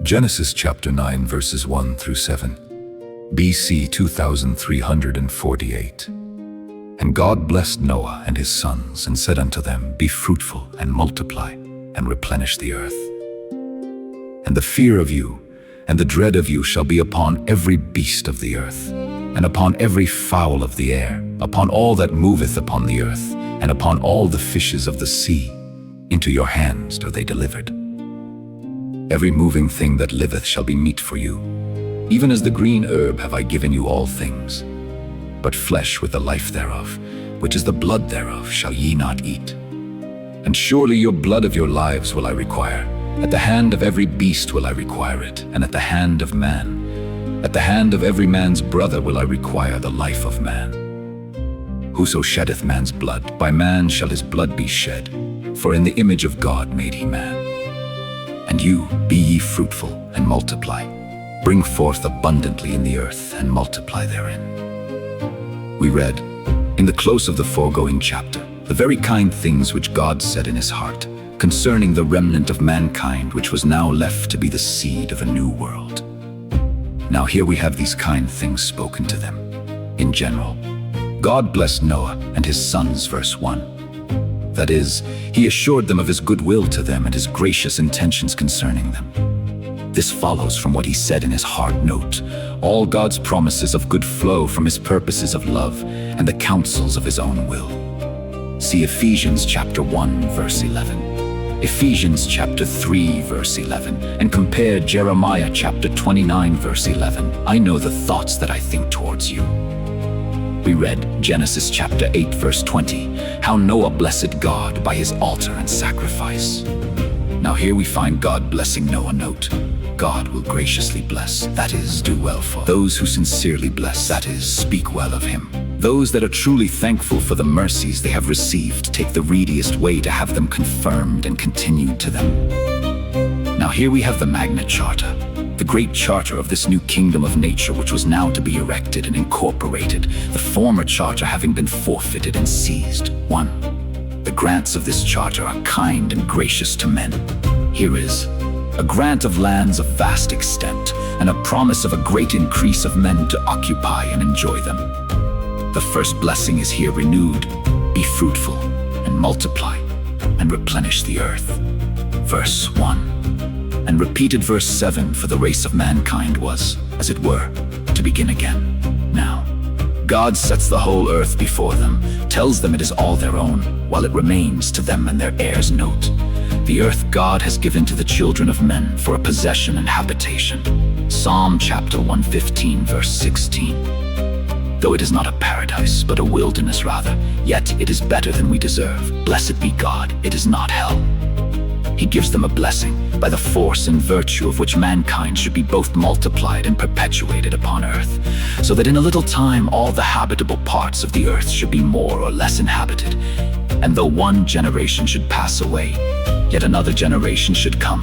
Genesis chapter 9 verses 1 through 7. BC 2348. And God blessed Noah and his sons, and said unto them, Be fruitful, and multiply, and replenish the earth. And the fear of you, and the dread of you shall be upon every beast of the earth, and upon every fowl of the air, upon all that moveth upon the earth, and upon all the fishes of the sea. Into your hands are they delivered. Every moving thing that liveth shall be meat for you. Even as the green herb have I given you all things. But flesh with the life thereof, which is the blood thereof, shall ye not eat. And surely your blood of your lives will I require. At the hand of every beast will I require it, and at the hand of man. At the hand of every man's brother will I require the life of man. Whoso sheddeth man's blood, by man shall his blood be shed. For in the image of God made he man. And you, be ye fruitful, and multiply. Bring forth abundantly in the earth, and multiply therein. We read, in the close of the foregoing chapter, the very kind things which God said in his heart, concerning the remnant of mankind which was now left to be the seed of a new world. Now here we have these kind things spoken to them. In general, God blessed Noah and his sons, verse 1. That is, he assured them of his goodwill to them and his gracious intentions concerning them. This follows from what he said in his heart. Note, all God's promises of good flow from his purposes of love and the counsels of his own will. See Ephesians chapter 1 verse 11, Ephesians chapter 3 verse 11, and compare Jeremiah chapter 29 verse 11. I know the thoughts that I think towards you. We read Genesis chapter 8 verse 20, how Noah blessed God by his altar and sacrifice. Now here we find God blessing Noah. Note, God will graciously bless, that is, do well for those who sincerely bless, that is, speak well of him. Those that are truly thankful for the mercies they have received take the readiest way to have them confirmed and continued to them. Now here we have the Magna Charta, the great charter of this new kingdom of nature which was now to be erected and incorporated, the former charter having been forfeited and seized. 1. The grants of this charter are kind and gracious to men. Here is a grant of lands of vast extent, and a promise of a great increase of men to occupy and enjoy them. The first blessing is here renewed: be fruitful, and multiply, and replenish the earth. Verse 1. And repeated verse 7 for the race of mankind was, as it were, to begin again. Now, God sets the whole earth before them, tells them it is all their own, while it remains to them and their heirs. Note, the earth God has given to the children of men for a possession and habitation. Psalm chapter 115 verse 16. Though it is not a paradise, but a wilderness rather, yet it is better than we deserve. Blessed be God, it is not hell. He gives them a blessing, by the force and virtue of which mankind should be both multiplied and perpetuated upon earth, so that in a little time all the habitable parts of the earth should be more or less inhabited. And though one generation should pass away, yet another generation should come,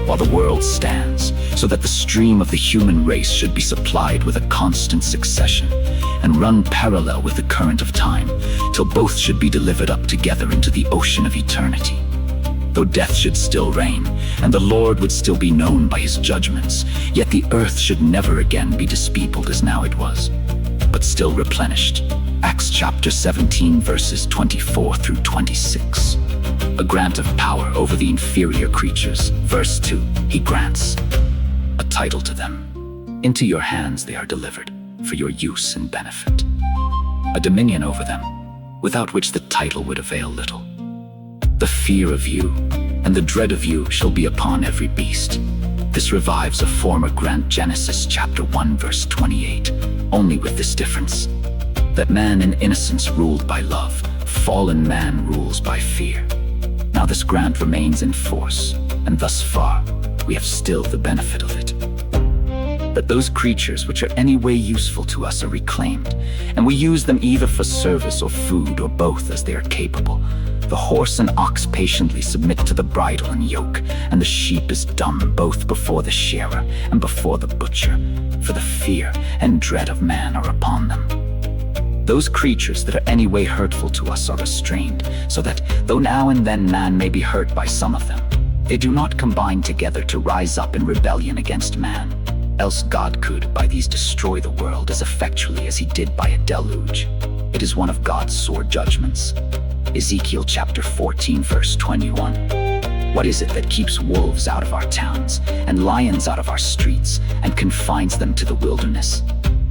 while the world stands, so that the stream of the human race should be supplied with a constant succession, and run parallel with the current of time, till both should be delivered up together into the ocean of eternity. Though death should still reign, and the Lord would still be known by his judgments, yet the earth should never again be dispeopled as now it was, but still replenished. Acts chapter 17 verses 24 through 26. A grant of power over the inferior creatures. Verse 2. He grants a title to them. Into your hands they are delivered, for your use and benefit. A dominion over them, without which the title would avail little. The fear of you and the dread of you shall be upon every beast. This revives a former grant, Genesis chapter 1 verse 28, only with this difference, that man in innocence ruled by love, fallen man rules by fear. Now this grant remains in force, and thus far we have still the benefit of it. That those creatures which are any way useful to us are reclaimed, and we use them either for service or food or both as they are capable. The horse and ox patiently submit to the bridle and yoke, and the sheep is dumb both before the shearer and before the butcher, for the fear and dread of man are upon them. Those creatures that are any way hurtful to us are restrained, so that, though now and then man may be hurt by some of them, They do not combine together to rise up in rebellion against man. Else God could, by these, destroy the world as effectually as he did by a deluge. It is one of God's sore judgments. Ezekiel chapter 14, verse 21. What is it that keeps wolves out of our towns, and lions out of our streets, and confines them to the wilderness?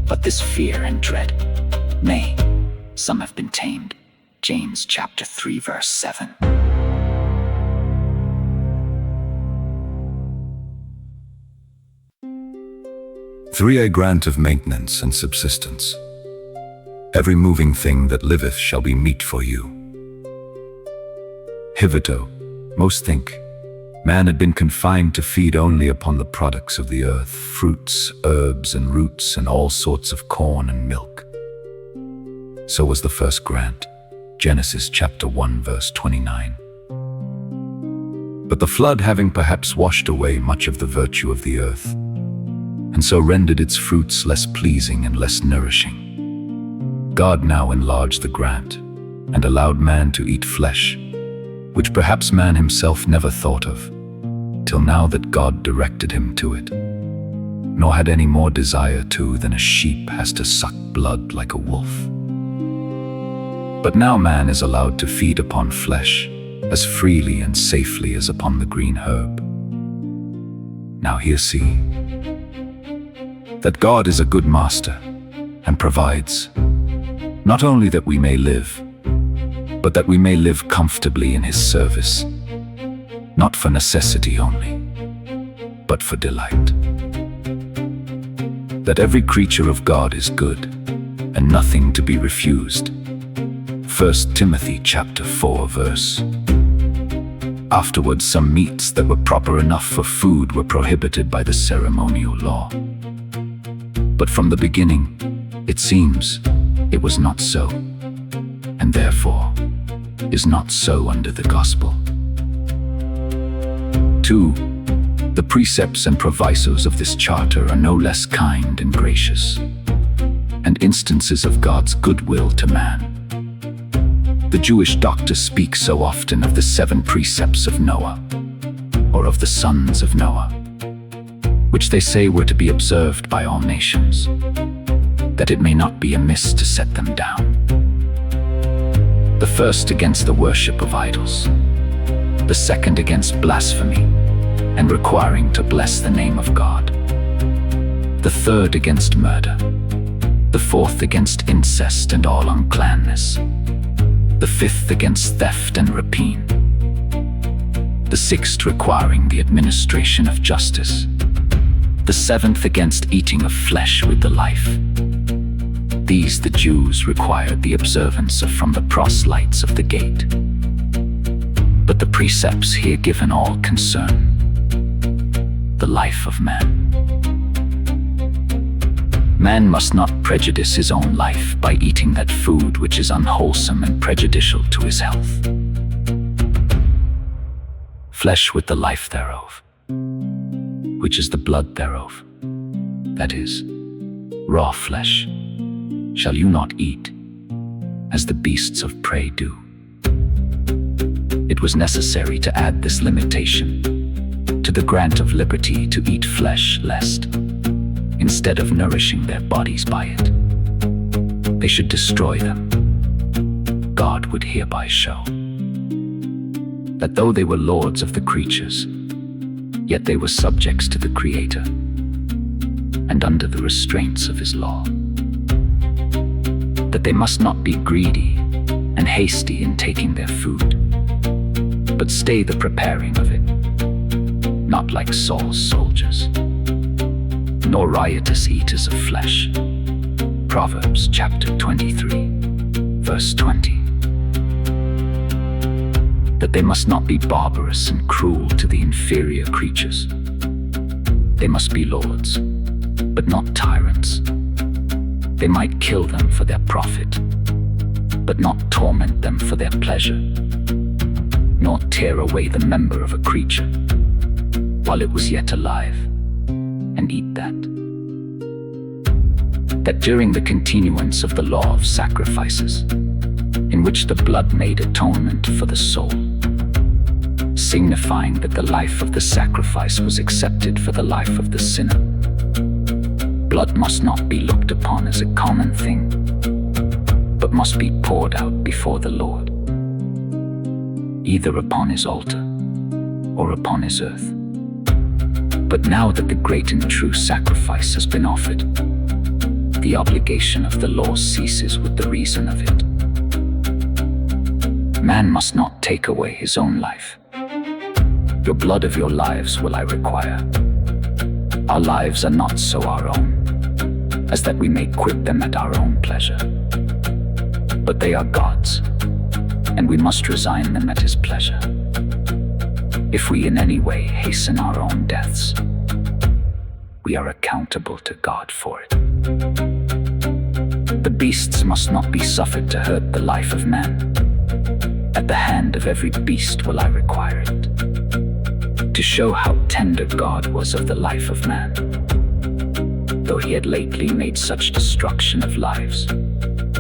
But this fear and dread. Nay, some have been tamed. James chapter 3, verse 7. 3. A grant of maintenance and subsistence. Every moving thing that liveth shall be meat for you. Hitherto, most think, man had been confined to feed only upon the products of the earth, fruits, herbs, and roots, and all sorts of corn and milk. So was the first grant, Genesis chapter 1, verse 29. But the flood having perhaps washed away much of the virtue of the earth, and so rendered its fruits less pleasing and less nourishing, God now enlarged the grant, and allowed man to eat flesh, which perhaps man himself never thought of, till now that God directed him to it, nor had any more desire to than a sheep has to suck blood like a wolf. But now man is allowed to feed upon flesh, as freely and safely as upon the green herb. Now here see, that God is a good master, and provides, not only that we may live, but that we may live comfortably in his service, not for necessity only, but for delight. That every creature of God is good, and nothing to be refused. 1 Timothy chapter 4, verse. Afterwards, some meats that were proper enough for food were prohibited by the ceremonial law. But from the beginning, it seems, it was not so, and therefore is not so under the gospel. 2. The precepts and provisos of this charter are no less kind and gracious, and instances of God's goodwill to man. The Jewish doctors speak so often of the 7 precepts of Noah, or of the sons of Noah, which they say were to be observed by all nations, that it may not be amiss to set them down. The first against the worship of idols, the second against blasphemy, and requiring to bless the name of God, the third against murder, the fourth against incest and all uncleanness, the fifth against theft and rapine, the sixth requiring the administration of justice, the seventh against eating of flesh with the life. These the Jews required the observance of from the proselytes of the gate. But the precepts here given all concern the life of man. Man must not prejudice his own life by eating that food which is unwholesome and prejudicial to his health. Flesh with the life thereof, which is the blood thereof, that is, raw flesh, shall you not eat, as the beasts of prey do. It was necessary to add this limitation to the grant of liberty to eat flesh, lest, instead of nourishing their bodies by it, they should destroy them. God would hereby show that though they were lords of the creatures, yet they were subjects to the Creator, and under the restraints of his law. That they must not be greedy and hasty in taking their food, but stay the preparing of it, not like Saul's soldiers, nor riotous eaters of flesh. Proverbs chapter 23, verse 20. That they must not be barbarous and cruel to the inferior creatures. They must be lords, but not tyrants. They might kill them for their profit, but not torment them for their pleasure, nor tear away the member of a creature while it was yet alive, and eat that. That during the continuance of the law of sacrifices, in which the blood made atonement for the soul, signifying that the life of the sacrifice was accepted for the life of the sinner. Blood must not be looked upon as a common thing, but must be poured out before the Lord, either upon his altar or upon his earth. But now that the great and true sacrifice has been offered, the obligation of the law ceases with the reason of it. Man must not take away his own life. Your blood of your lives will I require. Our lives are not so our own, as that we may quit them at our own pleasure. But they are God's, and we must resign them at his pleasure. If we in any way hasten our own deaths, we are accountable to God for it. The beasts must not be suffered to hurt the life of man. At the hand of every beast will I require it, to show how tender God was of the life of man. Though he had lately made such destruction of lives,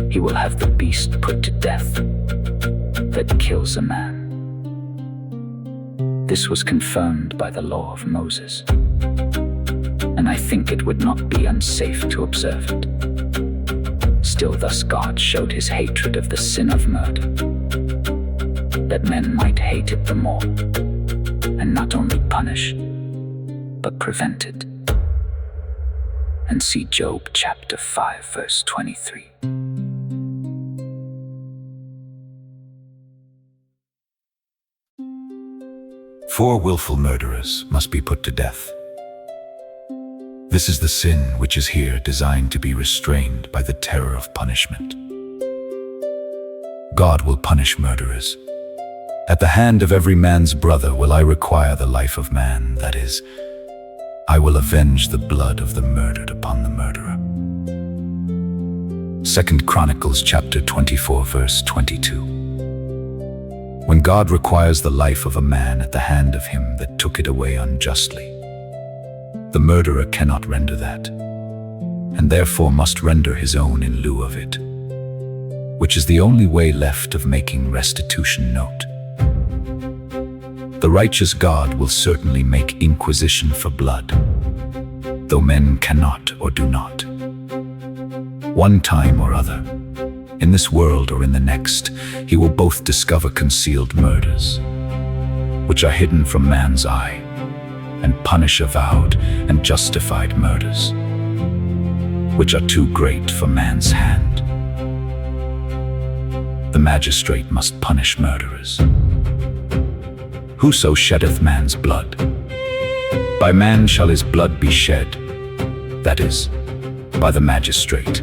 he will have the beast put to death that kills a man. This was confirmed by the law of Moses, and I think it would not be unsafe to observe it. Still, thus God showed his hatred of the sin of murder, that men might hate it the more, and not only punish, but prevent it. And see Job chapter 5, verse 23. Four willful murderers must be put to death. This is the sin which is here designed to be restrained by the terror of punishment. God will punish murderers. At the hand of every man's brother will I require the life of man, that is, I will avenge the blood of the murdered upon the murderer. 2 Chronicles chapter 24, verse 22. When God requires the life of a man at the hand of him that took it away unjustly, the murderer cannot render that, and therefore must render his own in lieu of it, which is the only way left of making restitution note. The righteous God will certainly make inquisition for blood, though men cannot or do not. One time or other, in this world or in the next, he will both discover concealed murders, which are hidden from man's eye, and punish avowed and justified murders, which are too great for man's hand. The magistrate must punish murderers. Whoso sheddeth man's blood, by man shall his blood be shed, that is, by the magistrate,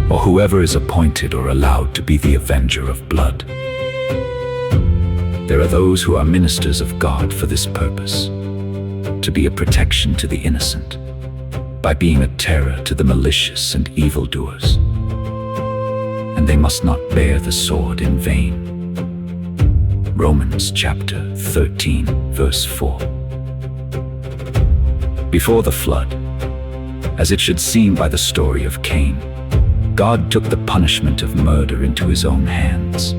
or whoever is appointed or allowed to be the avenger of blood. There are those who are ministers of God for this purpose, to be a protection to the innocent, by being a terror to the malicious and evildoers. And they must not bear the sword in vain. Romans chapter 13, verse 4. Before the flood, as it should seem by the story of Cain, God took the punishment of murder into his own hands.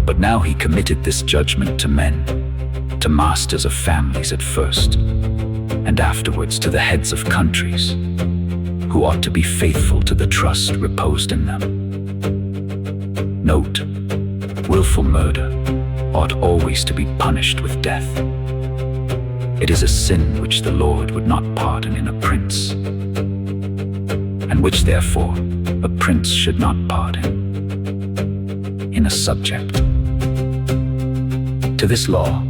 But now he committed this judgment to men, to masters of families at first, and afterwards to the heads of countries, who ought to be faithful to the trust reposed in them. Note, willful murder ought always to be punished with death. It is a sin which the Lord would not pardon in a prince, and which therefore a prince should not pardon in a subject. To this law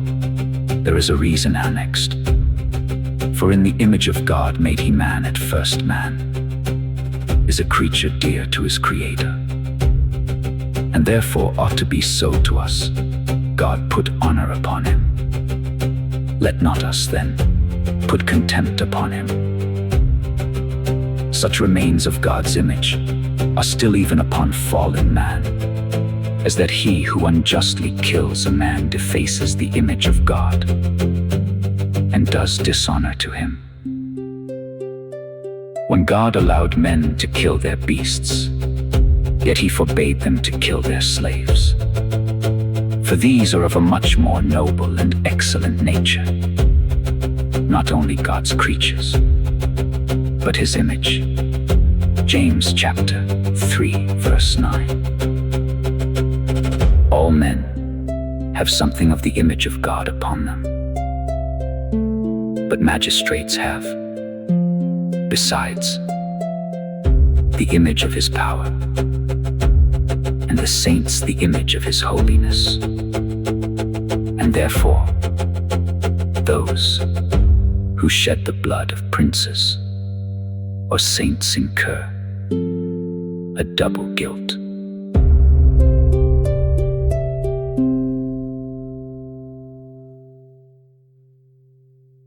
there is a reason annexed. For in the image of God made he man at first. Man is a creature dear to his Creator, and therefore ought to be so to us. God put honor upon him. Let not us then put contempt upon him. Such remains of God's image are still even upon fallen man, as that he who unjustly kills a man defaces the image of God and does dishonor to him. When God allowed men to kill their beasts, yet he forbade them to kill their slaves. for these are of a much more noble and excellent nature, not only God's creatures, but his image. James chapter 3, verse 9. All men have something of the image of God upon them, but magistrates have, besides, the image of his power, and the saints the image of his holiness. And therefore, those who shed the blood of princes or saints incur a double guilt.